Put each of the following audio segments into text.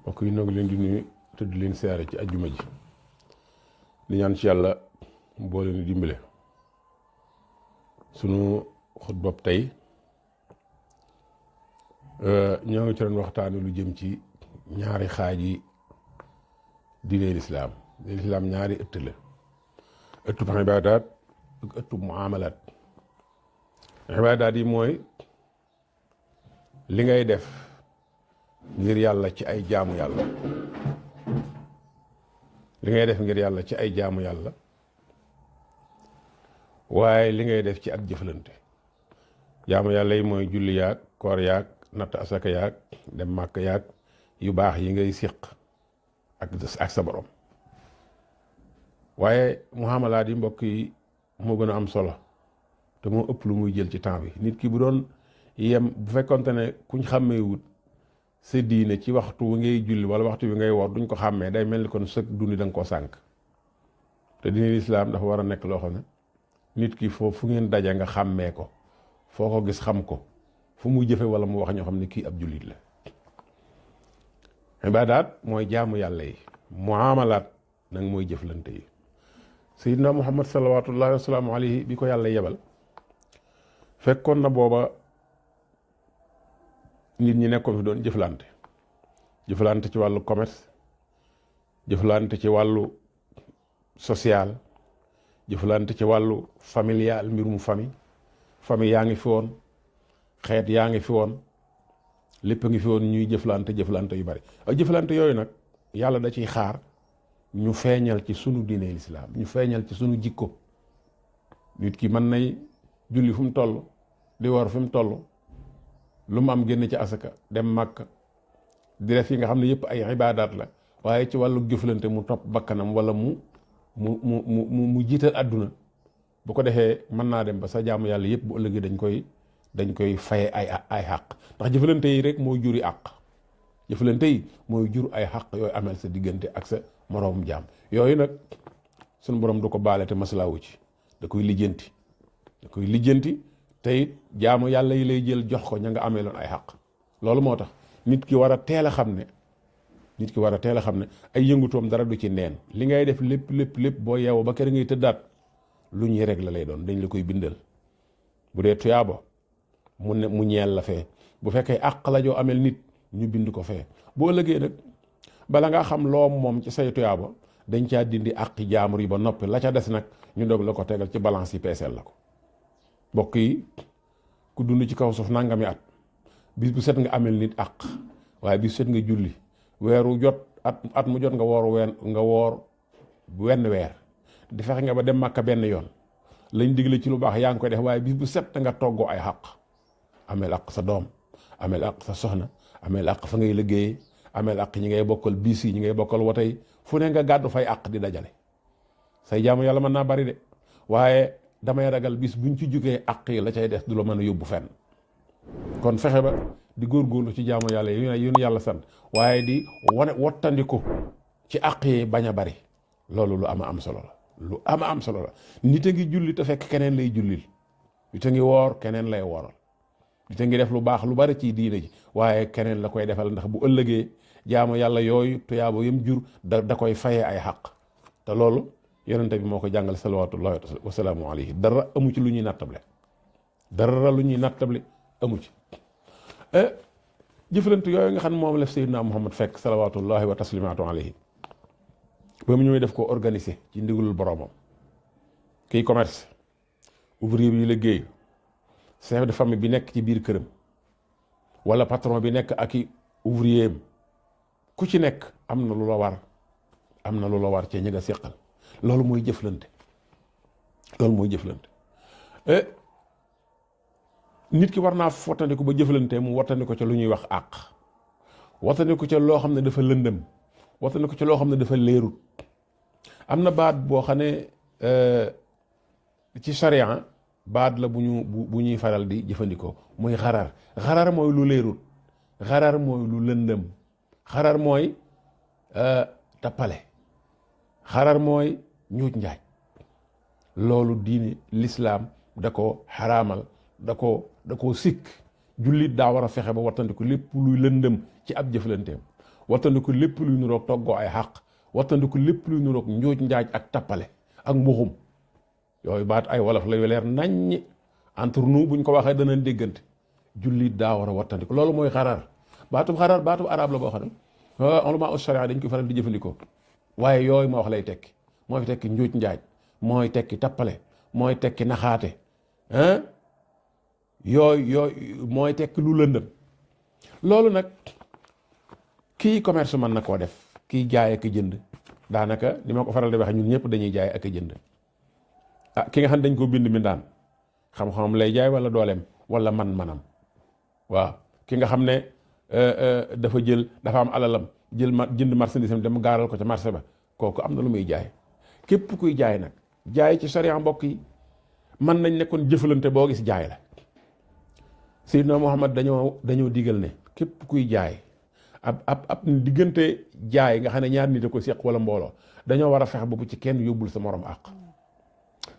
mbokk yi noo ngi leen di nuyu te di leen siyaare ci ajjuma ji di ñaan ci yàlla boo leen dimbale sunu xutbab tey ñoo ngi ci doon waxtaane lu jëm ci ñaari xaaj yi diine lislaam ñaari ëtt la ëttub ibaadaat ak ëttub muamalaat. ibaadaat yi mooy li ngay def ngir yàlla ci ay jaamu yàlla ci ay jaamu yàlla waaye li ngay def ci ak jëflante. jaamu yàlla yi mooy julli yaag koor yaag natt asaka yaag dem màkk yaag yu baax yi ngay siq ak sa borom. waaye muamalaat yi mbokk yi moo gën a am solo te moo ëpp lu muy jël ci temps bi. nit ki bu doon yem bu fekkonte ne kuñ xàmmee wut sa diine ci waxtu wi ngay julli wala waxtu wi ngay woor duñ ko xàmmee, day mel ni kon sëg dundi da nga koo sànk. te diine lislaam dafa war a nekk loo xam ne nit ki foofu fu ngeen daje nga xàmmee ko, foo ko gis xam ko, fu muy jëfe wala mu wax ñoo xam ne kii ab jullit la. ibaadaat mooy jaamu yàlla yi, muamalaat nag mooy jëflante yi. sayyidina muhammad salawatullahi wa salaamu alayhi bi ko yàlla yebal fekkoon na booba nit ñi nekkoon fi doon jëflante ci wàllu commerce, jëflante ci wàllu social, jëflante ci wàllu familial, mbirum famille yaa ngi fi woon, xeet yaa ngi fi woon, lépp a ngi fi woon, ñuy jëflante yu bari. ak jëflante yooyu nag yàlla da ciy xaar ñu feeñal ci sunu diine lislaam, ñu feeñal ci sunu jikko. nit ki mën nay julli fu mu toll, di war fu mu toll, lu mu am génn ci asaka, dem màkk, di def yi nga xam ne yëpp ay ibaadaat la, waaye ci wàllu jëflante mu topp bakkanam wala mu jiital àdduna. bu ko defee mën naa dem ba sa jaamu yàlla yëpp bu ëllëgee dañ koy faye ay xàq. ndax jëflante yi rek mooy juri àq. jëflante yi mooy jur ay xàq yooyu amel sa diggante ak sa moroom jaam. yooyu nag sunu borom du ko baale te maslaawu ci, da koy lijjanti te it jaamu yàlla yi lay jël jox ko ña nga amee loon ay xàq. loolu moo tax nit ki war a teel a xam ne ay yëngutoom dara du ci neen. li ngay def lépp boo yeewoo ba kër ngay tëddaat lu ñuy rek la lay doon, dañ la koy bindal. bu dee tuyaaba mu ñeel la fee, bu fekkee àq la joo amel nit ñu bind ko fee. boo ëllëgee nag bala ngaa xam loo moom ci say tuyaaba dañ caa dindi àqi jaamur yi ba noppi, la ca des nag ñu doog la ko tegal ci balance yi peeseel la ko. mbokk yi, ku dund ci kaw suuf nangami at, bis bu set nga amel nit àq, waaye bis set nga julli, weeru jot at mu jot nga woor wenn weer, di fexe nga ba dem màkka benn yoon, lañ digle ci lu baax yaa ngi koy def, waaye bis bu set nga toggoo ay xaq. ameel àq sa doom, ameel àq sa soxna, ameel àq fa ngay liggéeyee, ameel àq ñi ngay bokkal bis yi, ñi ngay bokkal wote yi, fu ne nga gàddu fay àq di dajale. say jaamu yàlla mën naa bari de, waaye damay ragal bis buñ ci jógee àq yi la cay des du la mën a yóbbu fenn. kon fexe ba di góorgóorlu ci jaamu yàlla yu ñu yàlla sant, waaye di wottandiku ci àq yi bañ a bari. loolu lu am solo la. nit a ngi julli te fekk keneen lay jullil, nit a ngi woor keneen lay wooral, nit a ngi def lu baax lu bari ci diine ji, waaye keneen la koy defal, ndax bu ëllëgee jaamu yàlla yooyu tuyaaba yam jur da koy fayee ay xaq. te loolu yonente bi moo ko jàngal salawatullahi wa salaamu alayhi. dara amu ci lu ñuy nattable amu ci. jëflante yooyu nga xam ne moom la Seydina Muhammad fekk salawatullahi wa taslimaatu alayhi, ba mu ñëwee def ko organiser ci ndigalul boromam. kiy commerce, ouvrier bi liggéey, chef de famille bi nekk ci biir këram, wala patron bi nekk ak i ouvrier am, ku ci nekk am na lu la war ci ñi nga seqal. loolu mooy jëflante. nit ki war naa wattandiku ba jëflante mu wattandiku ca lu ñuy wax àq, wattandiku ca loo xam ne dafa lëndëm, wattandiku ca loo xam ne dafa leerut. am na baat boo xam ne ci sharia baat la bu ñuy faral di jëfandikoo, muy xarar mooy lu leerut, xarar mooy lu lëndëm, xarar mooy tappale, xarar mooy ñuuj njaaj. loolu diini lislaam da ko xaraamal, da ko sikk. jullit daa war a fexe ba wattandiku lépp luy lëndëm ci ab jëflanteem, wattandiku lépp luy nuroog toggoo ay xàq wattandiku lépp luy nuroog njuuj njaaj ak tappale ak mbuxum yooyu baat ay wolof la yu leer naññi entre nous buñ ko waxee danañ déggante jullit daa war a wattandiku loolu mooy xarar baatub arab la boo xam ne ulama u sharia dañ ko faral di jëfandikoo waaye yooyu ma wax lay tekki mooy tekki njuuj njaaj mooy tekki tappale mooy tekki naxaate yooyu mooy tekki lu lëndëm loolu nag kii commerce mën na koo def kii jaay ak jënd daanaka ni ma ko faral di waxee ñun ñëpp dañuy jaay ak jënd ki nga xam ne dañ ko bind mindaan xam-xamam lay jaay wala dooleem wala man-manam waaw ki nga xam ne dafa am alalam jënd marchandise am dem gaaral ko ca marché ba kooku am na lu muy jaay képp kuy jaay nag jaay ci sharia mbokk yi mën nañ nekkoon jëfalante boo gis jaay la Seydina Muhammad dañoo digal ne képp kuy jaay ab diggante jaay nga xam ne ñaar nit a ko seq wala mbooloo dañoo war a fexe ba bu ci kenn yóbbul sa morom àq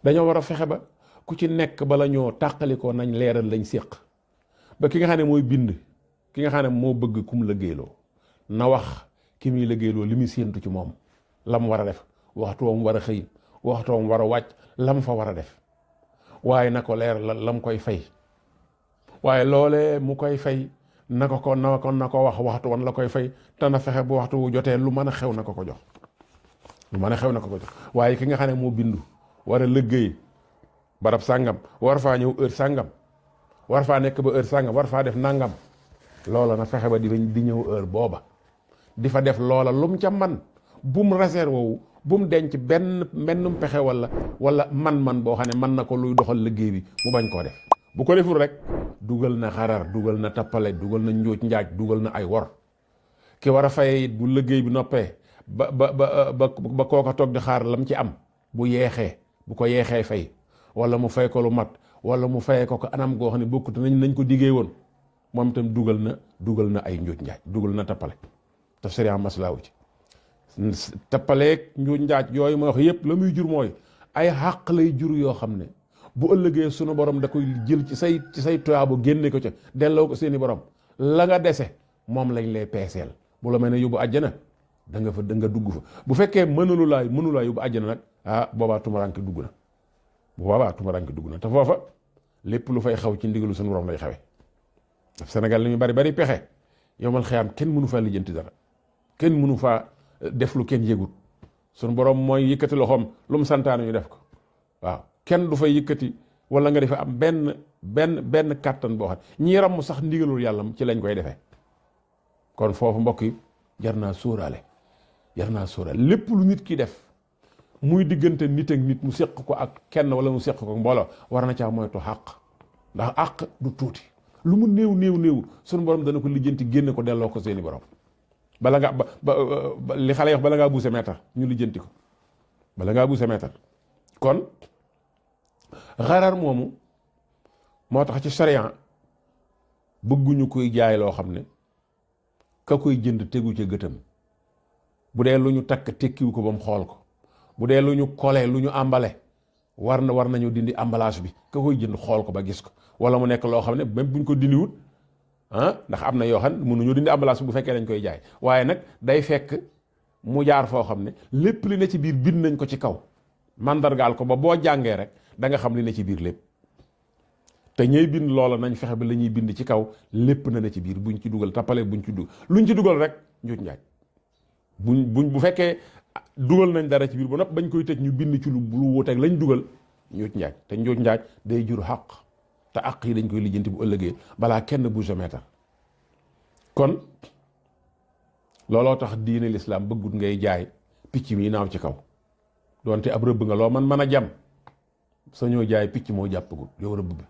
dañoo war a fexe ba ku ci nekk bala ñoo tàqalikoo nañ leeral lañ séq ba ki nga xam ne mooy bind ki nga xam ne moo bëgg kum liggéeyloo na wax ki muy liggéeyloo li muy séentu ci moom la mu war a def waxtoom war a xëy waxtoom war a wàcc la mu fa war a def waaye na ko leer la mu koy fay waaye loolee mu koy fay na ko wax waxtu wan la koy fay te na fexe bu waxtu wu jotee lu mën a xew na ko ko jox lu mën a xew na ko ko jox waaye ki nga xam ne moo bindu war a liggéey barab sàngam war faa ñëw heure sàngam war faa nekk ba heure sàngam war faa def nangam loola na fexe ba di ñëw heure booba di fa def loola lum ca man bum réserve wu bum denc mennum pexe wala man boo xam ne mën na ko luy doxal liggéey bi mu bañ koo def bu ko deful rek dugal na xarar dugal na tappale dugal na njuuj njaaj dugal na ay wor ki war a fay it bu liggéey bi noppee ba kooka toog di xaar lam ci am bu ko yeexee fay wala mu fay ko lu mat wala mu fayee ko anam goo xam ne bokkut nañ ko diggee woon moom itam dugal na ay njuuj njaaj dugal na tappale te sharia maslaawu ci tappaleeg njuuj njaaj yooyu ma wax yépp la muy jur mooy ay xàq lay jur yoo xam ne bu ëllëgee sunu borom da koy jël ci say toyaabo génne ko ca delloo ko seeni borom la nga dese moom lañ lay peeseel bu la mel ne yóbbu àjjana da nga dugg fa bu fekkee mënulaa yóbbu àjjana nag boobaa tumaranke dugg na te foofa lépp lu fay xaw ci ndigalu sunu borom lay xawe Sénégal li ñu bari pexe yomal xiyaam kenn mënu faa lijjanti dara kenn mënu faa def lu kenn yëgut sunu borom mooy yëkkati loxoom lu mu santaane ñu def ko waaw kenn du fay yëkkati wala nga defe am benn kàttan boo xam ñi ramm sax ndigalul yàlla ci lañ koy defee kon foofu mbokk yi jar naa sóoraale lépp lu nit ki def muy diggante nit ak nit mu séq ko ak kenn wala mu séq ko mbooloo war na caa moytu xàq ndax àq du tuuti lu mu néew sunu borom dana ko lijjanti génne ko delloo ko seeni borom bala nga ba li xale wax bala ngaa buuse meetar ñu lijjanti ko bala ngaa buuse meetar kon xarar moomu moo tax ci sharia bëgguñu koy jaay loo xam ne ka koy jënd tegu ca gëtam bu dee lu ñu takk tekkiwu ko ba mu xool ko bu dee lu ñu kole lu ñu àmbale war nañu dindi emballage bi ka koy jënd xool ko ba gis ko wala mu nekk loo xam ne même buñ ko dindiwut ndax am na yoo xam ne mënuñu dindi emballage bi bu fekkee dañ koy jaay waaye nag day fekk mu jaar foo xam ne lépp li ne ci biir bind nañ ko ci kaw mandargaal ko ba boo jàngee rek da nga xam li ne ci biir lépp te ñey bind loola nañ fexe ba la ñuy bind ci kaw lépp na ne ci biir buñ ci dugal tappale buñ ci dugal luñ ci dugal rek njuuj njaaj bu fekkee dugal nañ dara ci biir ba nopp bañ koy tëj ñu bind ci lu wuuteeg lañ dugal njuuj njaaj te njuuj njaaj day jur xàq te àq yi dañ koy lijjanti bu ëllëgee balaa kenn bu meetar kon looloo tax diine lislaam bëggut ngay jaay picc mi naaw ci kaw doonte ab rëbb nga loo man mën a jam sañoo jaay picc moo jàppagut yow rëbb bi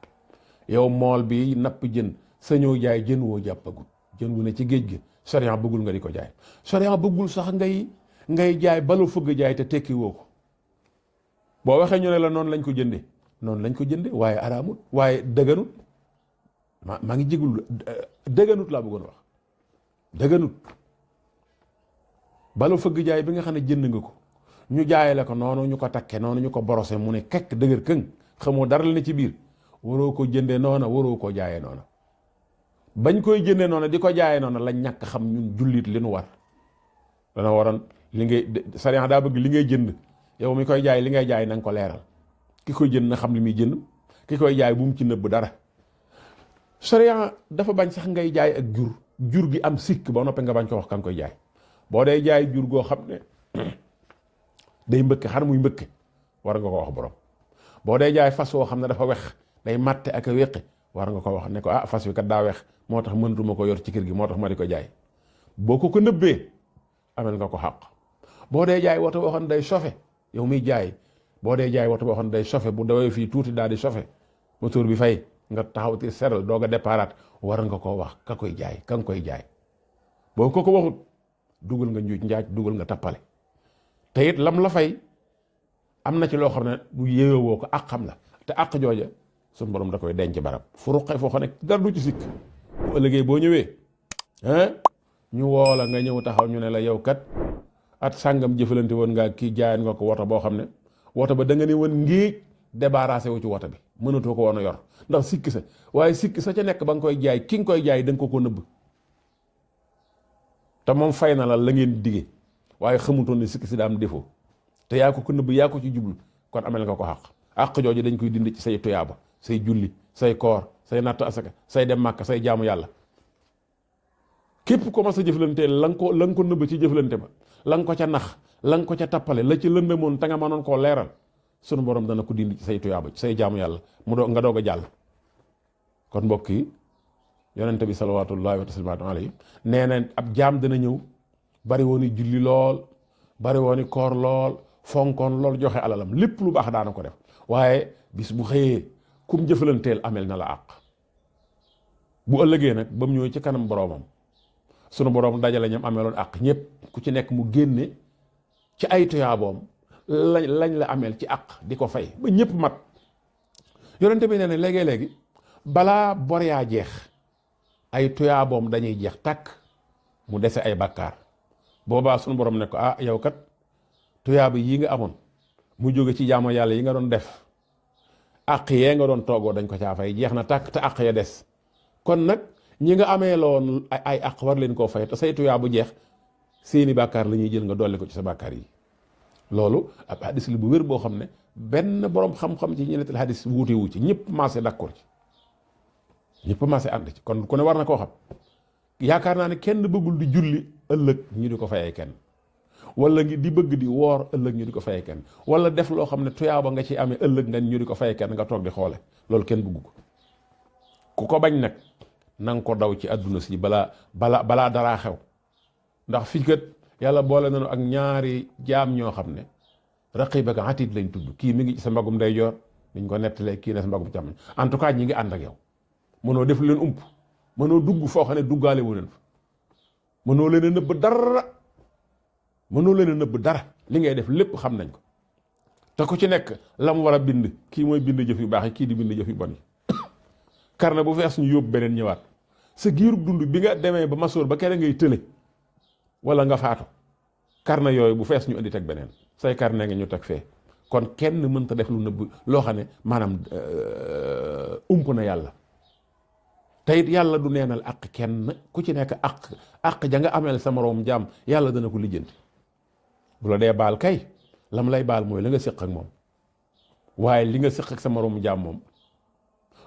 yow mool bi napp jën sañoo jaay jën woo jàppagut jën wu ne ci géej gi sharia bëggul nga di ko jaay sharia bëggul sax ngay jaay balu fëgg jaay te tekki woo ko boo waxee ñu ne la noonu lañ ko jënde waaye araamut waaye dëgganut maa ngi jégul dëgganut laa bëggoon wax dëgganut balu fëgg jaay bi nga xam ne jënd nga ko ñu jaayale ko noonu ñu ko takke noonu ñu ko borosé mu ne kekk dëgër këng xamoo dara la ne ci biir waroo ko jëndee noona waroo ko jaayee noona bañ koy jëndee noona di ko jaayee noona lañ ñàkk xam ñun jullit li nu war dana waroon li ngay sariya daa bëgg li ngay jënd yow mi koy jaay li ngay jaay na nga ko leeral ki koy jënd na xam li muy jënd ki koy jaay bu mu ci nëbb dara. sariya dafa bañ sax ngay jaay ak jur gi am sikk ba noppee nga bañ ko wax kan koy jaay. boo day jaay jur goo xam ne day mbëkke xar muy mbëkke war nga ko wax borom. boo day jaay fas woo xam ne dafa wex day matte ak a wéqi war nga ko wax ne ko ah fas wi kat daa wex moo tax mënatuma ko yor ci kër gi moo tax ma di ko jaay. boo ko nëbbee amel nga ko xàq. boo dee jaay woto boo xam ne day sofe yow miy jaay boo dee jaay woto boo xam ne day sofe bu dawee fii tuuti daal di sofe moteur bi fay nga taxaw ti seral doog a déparaat war nga koo wax ka koy jaay ka nga koy jaay. boo ko waxut dugal nga njuuj njaaj dugal nga tappale te it lam la fay am na ci loo xam ne bu yéewoo ko ak xam la te ak jooja suñu borom da koy denc barab fu ruqee foo xam ne dara du ci sikk. bu ëllëgee boo ñëwee ñu woo la nga ñëw taxaw ñu ne la yow kat at sàngam jëfalante woon nga kii jaayan nga ko woto boo xam ne woto ba da nga ne woon ngéej débarrassé wu ci woto bi mënatoo ko woon a yor ndax sikki sa waaye sikki sa ca nekk ba nga koy jaay ki nga koy jaay da nga ko nëbb te moom fay na la ngeen digee waaye xamutoon ne sikki si daa am défaut te yaa ko nëbb yaa ko ci jublu kon amel nga ko àq jooju dañ koy dindi ci say tuyaaba say julli say koor say natt asaka say dem màkka say jaamu yàlla. képp ko ma sa jëflante la nga ko nëbb ci jëflante ba la nga ko ca nax la nga ko ca tappale la ci lëndëmoon te nga mënoon koo leeral sunu borom dana ko dindi ci say tuyaaba ci say jaamu yàlla nga doog a jàll. kon mbokk yi yonente bi salawatullahi wa taslimaatu alayhi nee na ab jaam dana ñëw bari woon i julli lool bari woon i koor lool fonkoon lool joxe alalam lépp lu baax daana ko def waaye bis bu xëyee kum jëflanteel amel na la àq. bu ëllëgee nag ba mu ñëw ci kanam boromam sunu borom dajale ñam ameeloon àq ñëpp ku ci nekk mu génne ci ay tuyaaboom lañ la ameel ci àq di ko fay ba ñëpp mat. yonente bi nee na léegi balaa bor yaa jeex ay tuyaaboom dañuy jeex tàkk mu dese ay bàkkaar boobaa sunu borom ne ko ah yow kat tuyaaba yi nga amoon mu jóge ci jaamu yàlla yi nga doon def àq yee nga doon toogoo dañ ko caa fay jeex na tàkk te àq ya des kon nag ñi nga amee loon ay àq war leen koo fay te say tuyaa bu jeex seeni bàkkaar la ñuy jël nga dolli ko ci sa bàkkaar yi. loolu ab hadis la bu wér boo xam ne benn borom xam-xam ci ñeneen hadis wuute wu ci ñëpp maase d'accord ci ñëpp maase ànd ci kon ku ne war na koo xam. yaakaar naa ne kenn bëggul di julli ëllëg ñu di ko fayee kenn wala di bëgg di woor ëllëg ñu di ko fayee kenn wala def loo xam ne tuyaaba nga ci amee ëllëg nga ñu di ko fayee kenn nga toog di xoole loolu kenn bëggu ko. ku ko bañ nag na nga ko daw ci àdduna si balaa daraa xew ndax fii kat yàlla boole nañu ak ñaari jaam ñoo xam ne raqib ak atid lañ tudd kii mi ngi ci sa mbagum ndeyjoor niñ ko nettalee kii ne sa mbagum càmmoñ en tout cas ñi ngi ànd ak yow mënoo def leen ump mënoo dugg foo xam ne duggaale wu leen fa mënoo leen a nëbb dara li ngay def lépp xam nañ ko te ku ci nekk la mu war a bind kii mooy bind jëf yu baax yi kii di bind jëf yu bon yi karne bu fees ñu yóbbu beneen ñëwaat sa giirug dund bi nga demee ba masoor ba kere ngay tële wala nga faatu karne yooyu bu fees ñu indi teg beneen say karne nga ñu teg fee kon kenn mënta def lu nëbb loo xam ne maanaam ump na yàlla te it yàlla du neenal àq kenn ku ci nekk àq ja nga ameel sa moroom jaam yàlla dana ko lijjanti bu la dee baal kay lam lay baal mooy la nga séq ak moom waaye li nga séq ak sa moroom jaam moom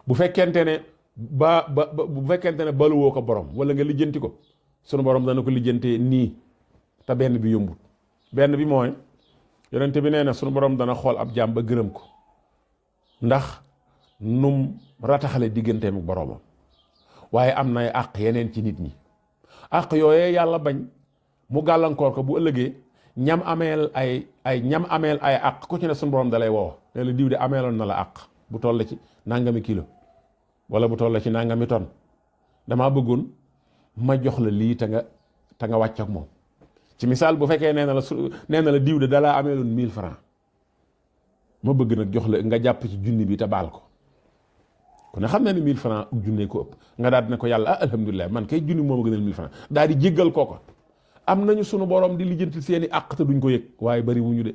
bu fekkente ne bu fekkente ne baluwoo ko borom wala nga lijjanti ko sunu borom dana ko lijjantee nii te benn bi yombut benn bi mooy yonente bi nee na sunu borom dana xool ab jaam ba gërëm ko ndax num rataxale digganteem ak boromam waaye am nay àq yeneen ci nit ñi àq yooyee yàlla bañ mu gàllankoor ko bu ëllëgee ñam ameel ay àq ku ci ne sunu borom dalay woo ne la diw de ameeloon na la àq bu toll ci nangami kilo wala bu toll ci nangami ton damaa bëggoon ma jox la lii te nga wàcc ak moom ci misaal bu fekkee nee na la diw de dalaa ameeloon 1000 francs ma bëgg nag jox la nga jàpp ci junni bi te baal ko ku ne xam na ne 1000 francs ak junne ko ëpp nga daal di ne ko yàlla alhamdulilah man kay junni moo ma gënal 1000 francs daal di jéggal kooko am nañu sunu borom di lijjanti seeni àq te duñ ko yëg waaye bari wuñu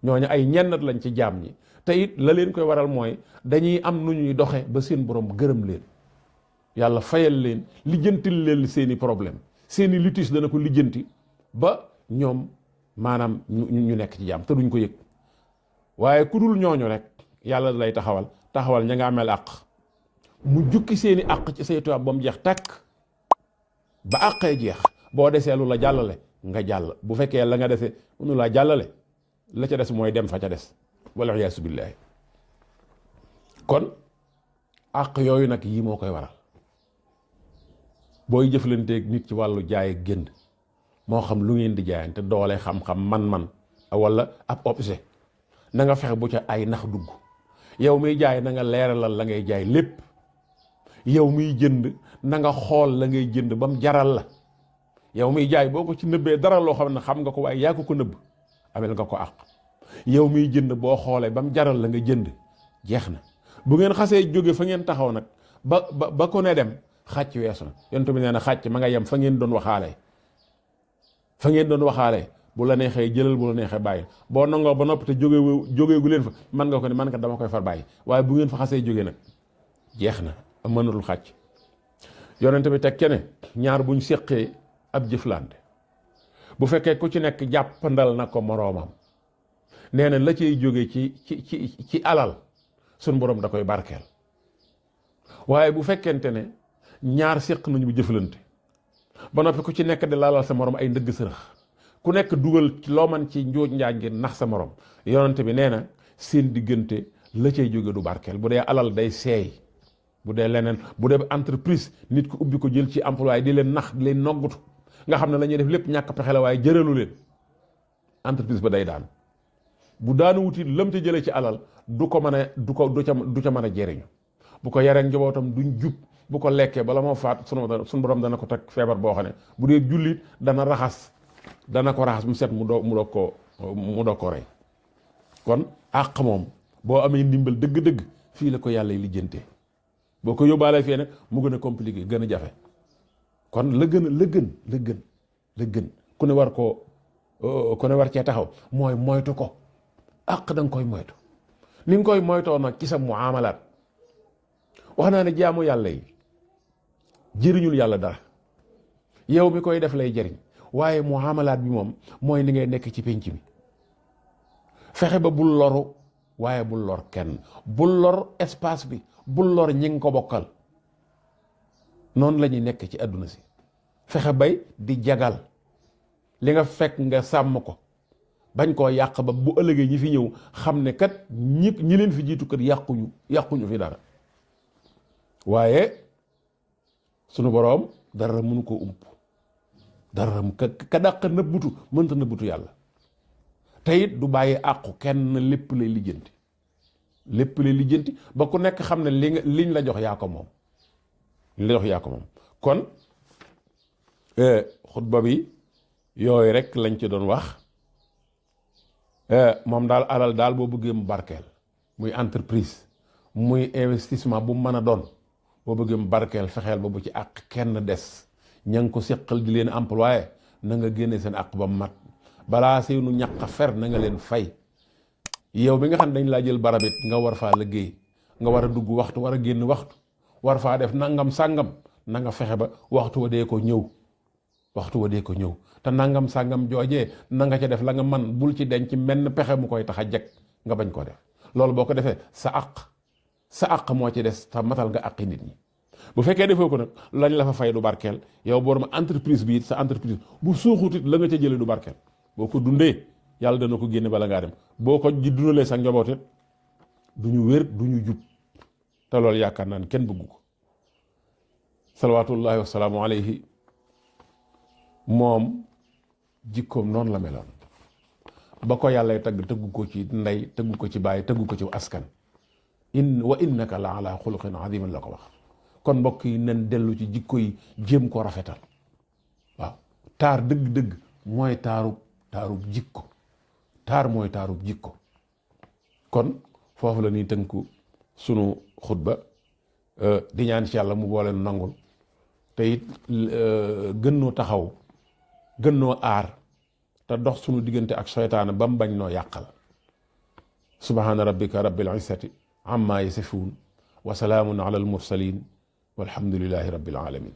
ñooñu ay ñennat lañ ci jaam ñi te it la leen koy waral mooy dañuy am nu ñuy doxe ba seen borom gërëm leen yàlla fayal leen lijjantil leen seeni problème seeni litige dana ko lijjanti ba ñoom maanaam ñu nekk ci jàmm te duñ ko yëg. waaye ku dul ñooñu rek yàlla lay taxawal ña nga amel àq mu jukki seeni àq ci say tubaab ba mu jeex tàkk ba àqee jeex boo desee lu la jàllale nga jàll bu fekkee la nga dese mënu laa jàllale la ca des mooy dem fa ca des wala iyaasu billaahi. kon àq yooyu nag yii moo koy waral booy jëflanteeg nit ci wàllu jaay ak jënd moo xam lu ngeen di jaayante doole xam-xam man-man wala ab objet na nga fexe bu ca ay nax dugg. yow miy jaay na nga leeralal la ngay jaay lépp. yow miy jënd na nga xool la ngay jënd ba mu jaral la. yow miy jaay boo ko ci nëbbee dara loo xam ne xam nga ko waaye yaa ko nëbb amel nga ko àq. yow miy jënd boo xoolee ba mu jaral la nga jënd jeex na. bu ngeen xasee jóge fa ngeen taxaw nag ba ko ne dem xàcc weesu na. yonent bi nee na xàcc ma nga yem fa ngeen doon waxaalee. fa ngeen doon waxaalee bu la neexee jëlal bu la neexee bàyyi boo nangoo ba noppi te jógeegu leen fa man nga ko ne man ka dama koy far bàyyi waaye bu ngeen fa xasee jógee nag jeex na mënatul xàcc. yonent bi teg kene ñaar buñ séqee ab jëflante bu fekkee ku ci nekk jàppandal na ko moroomam nee na la cay jóge ci alal sun borom da koy barkeel. waaye bu fekkente ne ñaar séq nañu bu jëflante ba noppi ku ci nekk di laalal sa morom ay ndëgg sërëx ku nekk dugal ci loo man ci njóoj njaaj ngir nax sa morom yonent bi nee na seen diggante la cay jóge du barkeel. bu dee alal day seey, bu dee leneen bu dee entreprise nit ku ubbi ko jël ci employé di leen nax di leen noggutu nga xam ne la ñuy def lépp ñàkk pexe la waaye jëralu leen entreprise ba day daan. bu daanu wuti lam ca jëlee ci alal du ko mën a du ca mën a jeriñu. bu ko yaree njabootam duñ jub. bu ko lekkee bala moo faat sunu borom dana ko teg feebar boo xam ne bu dee jullit dana ko raxas mu set mu doog ko rey. kon àq moom boo amee ndimbal dëgg-dëgg fii la ko yàlla lijjantee boo ko yóbbaalee fee nag mu gën a compliqué gën a jafe. kon la gën ku ne war cee taxaw mooy moytu ko. àq da nga koy moytu ni nga koy moytoo nag ci sa muamalaat. wax naa ne jaamu yàlla yi jëriñul yàlla dara yow mi koy def lay jëriñ waaye muamalaat bi moom mooy ni ngay nekk ci pénc mi fexe ba bul loru waaye bul lor kenn bul lor espace bi bul lor ñi nga ko bokkal. noonu la ñuy nekk ci àdduna si fexe bay di jagal li nga fekk nga sàmm ko bañ koo yàq ba bu ëllëgee ñi fi ñëw xam ne kat ñi leen fi jiitu kat yàquñu fi dara. waaye sunu boroom dara mënu ko ump dara ka dàq nëbbutu mënta nëbbutu yàlla te it du bàyyi àqu kenn lépp lay lijjanti ba ku nekk xam ne liñ la jox yaa ko moom kon xutba bi yooyu rek lañ ci doon wax. moom daal alal daal boo bëggee mu barkeel muy entreprise muy investissement bu mën a doon boo bëggee mu barkeel fexeel ba bu ci àq kenn des ña ngi ko seqal di leen employé na nga génne seen àq ba mat balaa seenu ñàq fer na nga leen fay. yow bi nga xam ne dañ laa jël barabit nga war faa liggéey nga war a dugg waxtu war a génn waxtu war faa def nangam sàngam na nga fexe ba waxtu wa dee ko ñëw te nangam sàngam joojee na nga ca def la nga man bul ci denc menn pexe mu koy tax a jeg nga bañ koo def. loolu boo ko defee sa àq moo ci des te matal nga àqi nit ñi. bu fekkee defoo ko nag lañ la fa fay du barkeel yow borom entreprise bi it sa entreprise bu suuxutit la nga ca jëlee du barkeel. boo ko dundee yàlla dana ko génne bala ngaa dem boo ko ji dundalee sa njaboot it du ñu wér du ñu jub te loolu yaakaar naa ne kenn bëggu ko. salawaatullahi wasalaamu alayhi moom jikkoom noonu la meloon ba ko yàlla tagg tëggu ko ci ndey tëggu ko ci baay tëggu ko ci askan. wa innaka la ala xuluqin azimin la ko wax. kon mbokk yi nen dellu ci jikko yi jéem ko rafetal. waaw taar dëgg-dëgg mooy taarub jikko. taar mooy taarub jikko. kon foofu la ñuy tënku sunu xutba di ñaan ci yàlla mu boole nangul te it gën noo taxaw gën noo aar te dox sunu diggante ak seytaane ba mu bañ noo yàqal. subhaana rabbika rabbil izzati amma yasifuun wa salaamun ala al mursalin walhamdulillahi rabbil alamin